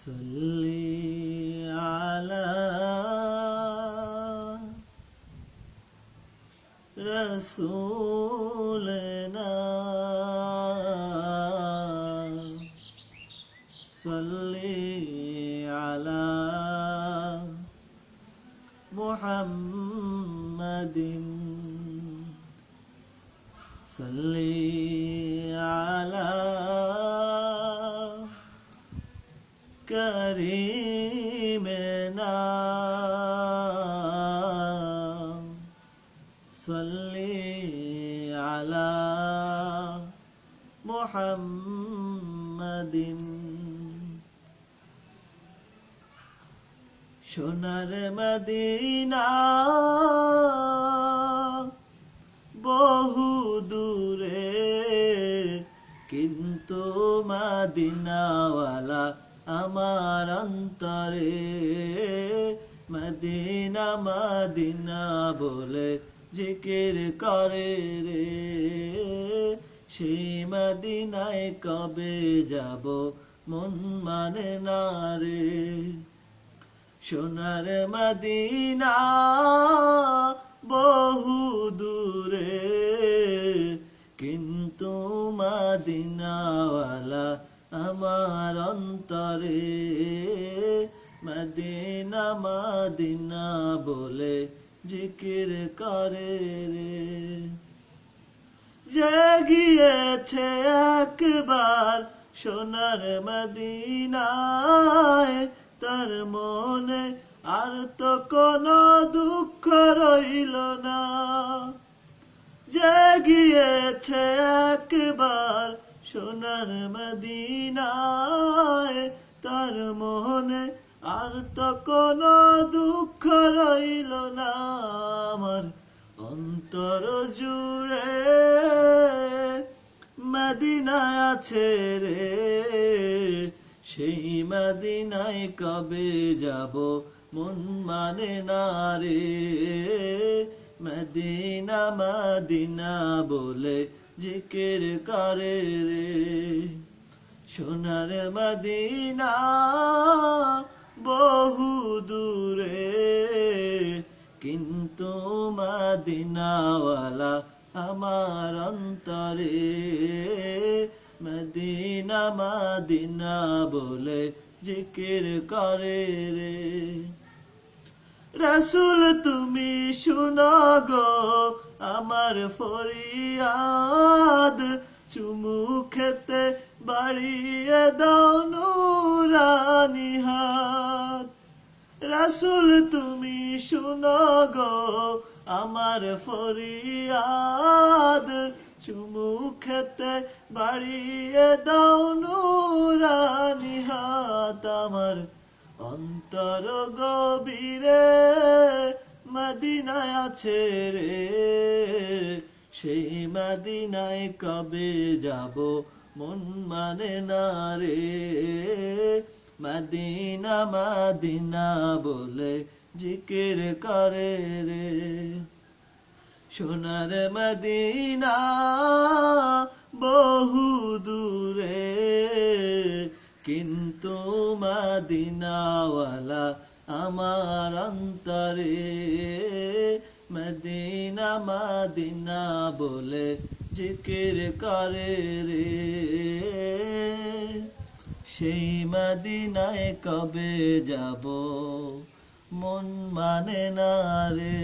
صلي على رسولنا صلي على محمد صلي على كريمنا صلي على محمد সোনার মদিনা বহু দূরে কিন্তু মদিনাওয়ালা আমার অন্তরে মদিনা মদিনা বলে জিকির করে রে সেই মদিনায় কবে যাব মন মানে না রে সোনার মদিনা বহু দূরে কিন্তু মদিনাওয়ালা আমার অন্তরে মদিনা মদিনা বলে জিকির করে রে যে গিয়েছে একবার সোনার মদিনায় তার মনে আর তো কোনো দুঃখ রইল না যে গিয়েছে একবার সোনার মদিনায় তার মনে আর তো কোনো দুঃখ রইল না আমার অন্তর জুড়ে মদিনায় আছে রে সেই মদিনায় কবে যাব মন মানে না রে মদিনা মদিনা বলে জিকির করে রে সোনার মদিনা বহু দূরে কিন্তু মদিনাওয়ালা আমার অন্তরে মদিনা মদিনা বলে জিকির করে রে রাসূল তুমি শুনো গো আমার ফরিয়াদ চুমু খেতে বাড়িয়ে দাও নুরানি হাত রাসূল তুমি শুনো গো আমার ফরিয়াদ চুমু খেতে বাড়িয়ে দাও নুরানি হাত আমার অন্তর গভীরে মদিনায় আছে রে সেই মদিনায় কবে যাব মন মানে না রে মদিনা মদিনা বলে জিকির করে রে সোনার মদিনা বহু দূরে কিন্তু মদিনাওয়ালা আমার অন্তরে মদিনা মদিনা বলে জিকির করে রে সেই মদিনায় কবে যাব মন মানে না রে।